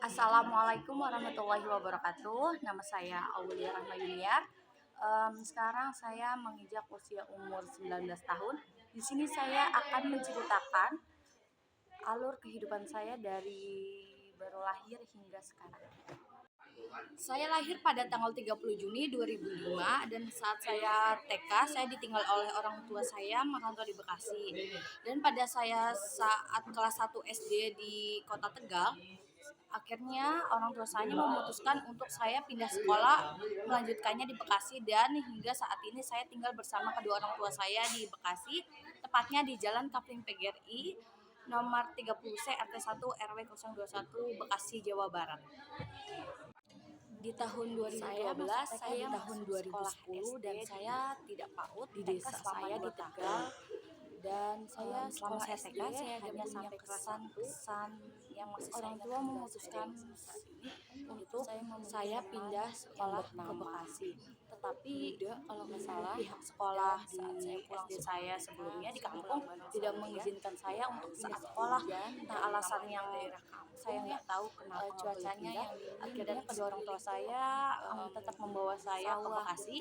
Assalamualaikum warahmatullahi wabarakatuh. Nama saya Aulia Rahma Yulia. Sekarang saya menginjak usia umur 19 tahun. Di sini saya akan menceritakan alur kehidupan saya dari baru lahir hingga sekarang. Saya lahir pada tanggal 30 Juni 2005 dan saat saya TK saya ditinggal oleh orang tua saya merantau di Bekasi. Dan pada saya saat kelas 1 SD di Kota Tegal, akhirnya orang tua saya memutuskan untuk saya pindah sekolah melanjutkannya di Bekasi, dan hingga saat ini saya tinggal bersama kedua orang tua saya di Bekasi, tepatnya di Jalan Kapling PGRI nomor 30C RT 1 RW 021 Bekasi, Jawa Barat. Di tahun 2012 saya di tahun 2010 dan saya tidak PAUD di desa saya di Tegal, dan saya selama saya TK saya hanya sampai kesan yang masih orang tua memutuskan untuk saya pindah sekolah ke Bekasi. Tetapi kalau nggak salah pihak sekolah di SD saya sebelumnya di kampung tidak mengizinkan saya untuk saat sekolah. Nah, alasan yang saya nggak tahu kenapa cuacanya yang akhirnya kedua orang tua saya tetap membawa saya ke Bekasi,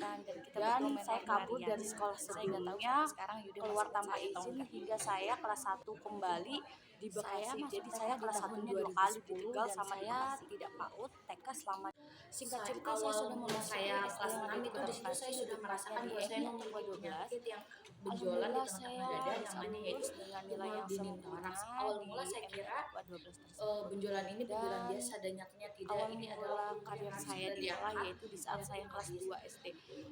dan saya kabur dari sekolah sebelumnya keluar tanpa izin hingga saya kelas 1 kembali di Bekasi. Jadi saya kelas 1-nya 2 kali di Tegal sama di Bekasi. Tidak PAUD TK selama. Singkat cerita saya sudah mulai saya kelas 6 itu di situ saya sudah merasakan bahwa saya memiliki penyakit yang benjolan di tengah-tengah dada namanya yaitu dengan nilai yang sempurna. Awal mula saya kira benjolan ini benjolan biasa, dan nyatanya tidak. Ini adalah karir saya di sekolah, yaitu di saat saya kelas 2 SD.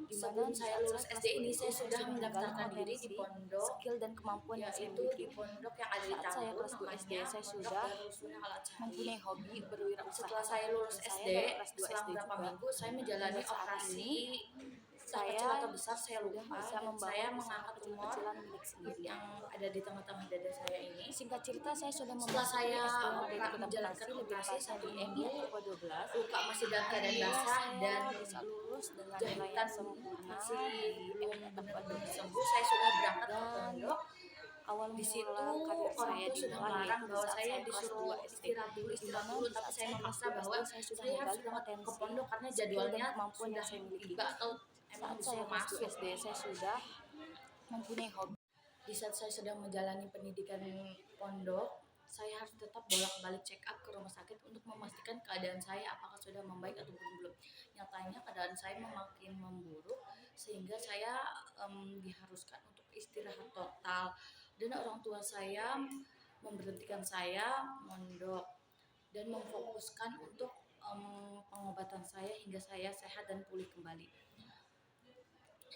Sebelum saya lulus SD ini saya sudah mendaftarkan diri di pondok skill dan kemampuan yang saya miliki. Di pondok yang ada di Tambun, saya kelas 2 SD saya sudah mempunyai hobi berwirausaha. Setelah saya lulus SD, selang beberapa minggu saya menjalani operasi saya kecil atau besar saya lupa, dan saya mengangkat tumor yang ada di tengah-tengah dada saya ini. Singkat cerita saya sudah setelah saya menjalankan operasi saat ini luka masih dalam keadaan basah dan bisa lulus dengan jahitan masih belum benar-benar sembuh. Saya sudah berangkat ke pondok. Awal di situ orang tua sudah melarang bahwa saya disuruh istirahat dulu, tapi saya memaksa bahwa saya harus berangkat ke pondok karena jadwalnya sudah tiba atau emang disuruh masuk. SD saya sudah mempunyai hobi. Di saat saya sedang menjalani pendidikan pondok, saya harus tetap bolak-balik check up ke rumah sakit untuk memastikan keadaan saya apakah sudah membaik atau belum. Nyatanya keadaan saya makin memburuk sehingga saya diharuskan untuk istirahat total, dan orang tua saya memberhentikan saya mondok dan memfokuskan untuk pengobatan saya hingga saya sehat dan pulih kembali.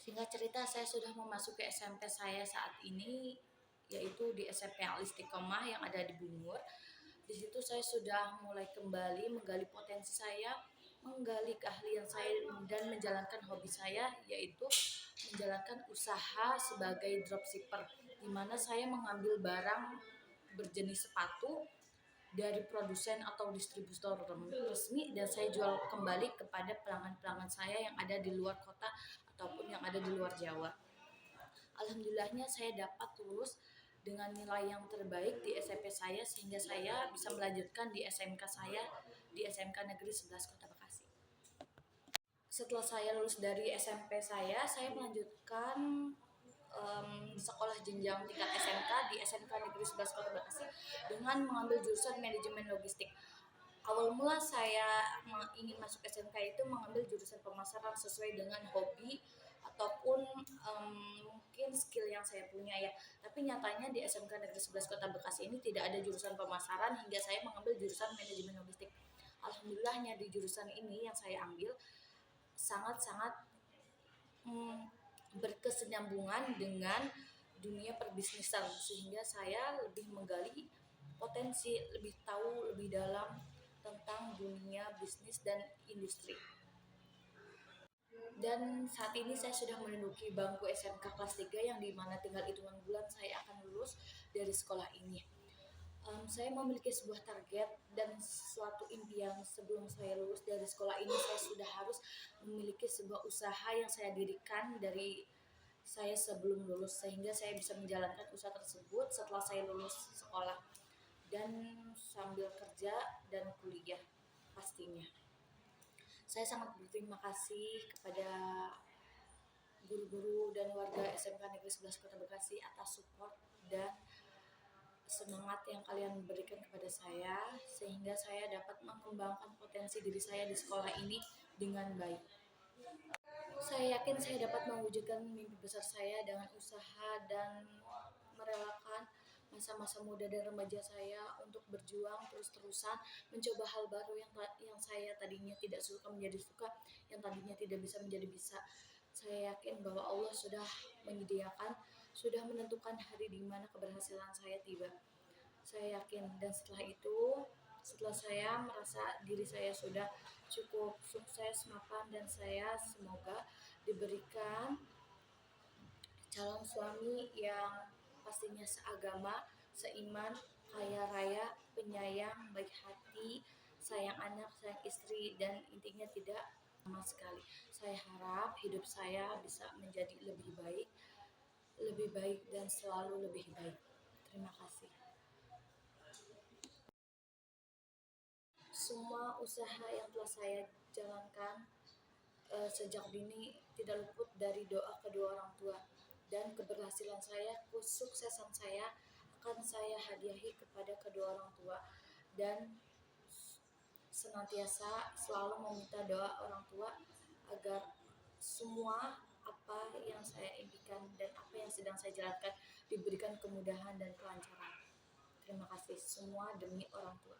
Singkat cerita saya sudah memasuki SMP saya saat ini, yaitu di SMP Al Istiqomah yang ada di Bungur. Di situ saya sudah mulai kembali menggali potensi saya, menggali keahlian saya, dan menjalankan hobi saya, yaitu menjalankan usaha sebagai dropshipper, di mana saya mengambil barang berjenis sepatu dari produsen atau distributor resmi, dan saya jual kembali kepada pelanggan-pelanggan saya yang ada di luar kota ataupun yang ada di luar Jawa. Alhamdulillahnya saya dapat lulus dengan nilai yang terbaik di SMP saya, sehingga saya bisa melanjutkan di SMK saya di SMK Negeri 11 Kota Bekasi. Setelah saya lulus dari SMP saya melanjutkan sekolah jenjang tingkat SMK di SMK Negeri 11 Kota Bekasi dengan mengambil jurusan manajemen logistik. Awal mula saya ingin masuk SMK itu mengambil jurusan pemasaran sesuai dengan hobi ataupun mungkin skill yang saya punya ya. Tapi nyatanya di SMK Negeri 11 Kota Bekasi ini tidak ada jurusan pemasaran hingga saya mengambil jurusan manajemen logistik. Alhamdulillahnya di jurusan ini yang saya ambil sangat-sangat berkesinambungan dengan dunia perbisnisan, sehingga saya lebih menggali potensi, lebih tahu lebih dalam tentang dunia bisnis dan industri. Dan saat ini saya sudah menduduki bangku SMK kelas 3 yang dimana tinggal hitungan bulan saya akan lulus dari sekolah ini. Saya memiliki sebuah target dan suatu impian. Sebelum saya lulus dari sekolah ini saya sudah harus memiliki sebuah usaha yang saya dirikan dari saya sebelum lulus, sehingga saya bisa menjalankan usaha tersebut setelah saya lulus sekolah dan sambil kerja dan kuliah. pastinya. Saya sangat berterima kasih kepada guru-guru dan warga SMK Negeri 11 Kota Bekasi atas support dan semangat yang kalian berikan kepada saya sehingga saya dapat mengembangkan potensi diri saya di sekolah ini dengan baik. Saya yakin saya dapat mewujudkan mimpi besar saya dengan usaha dan merelakan masa-masa muda dan remaja saya untuk berjuang terus-terusan mencoba hal baru yang saya tadinya tidak suka menjadi suka, yang tadinya tidak bisa menjadi bisa. Saya yakin bahwa Allah sudah menyediakan, sudah menentukan hari di mana keberhasilan saya tiba. Saya yakin, dan setelah saya merasa diri saya sudah cukup sukses, mapan, dan saya semoga diberikan calon suami yang pastinya seagama, seiman, kaya raya, penyayang, baik hati, sayang anak, sayang istri, dan intinya tidak sama sekali. Saya harap hidup saya bisa menjadi lebih baik dan selalu lebih baik. Terima kasih. Semua usaha yang telah saya jalankan sejak dini tidak luput dari doa kedua orang tua, dan keberhasilan saya, kesuksesan saya akan saya hadiahi kepada kedua orang tua, dan senantiasa selalu meminta doa orang tua agar semua apa yang saya impikan dan apa yang sedang saya jalankan diberikan kemudahan dan kelancaran. Terima kasih semua demi orang tua.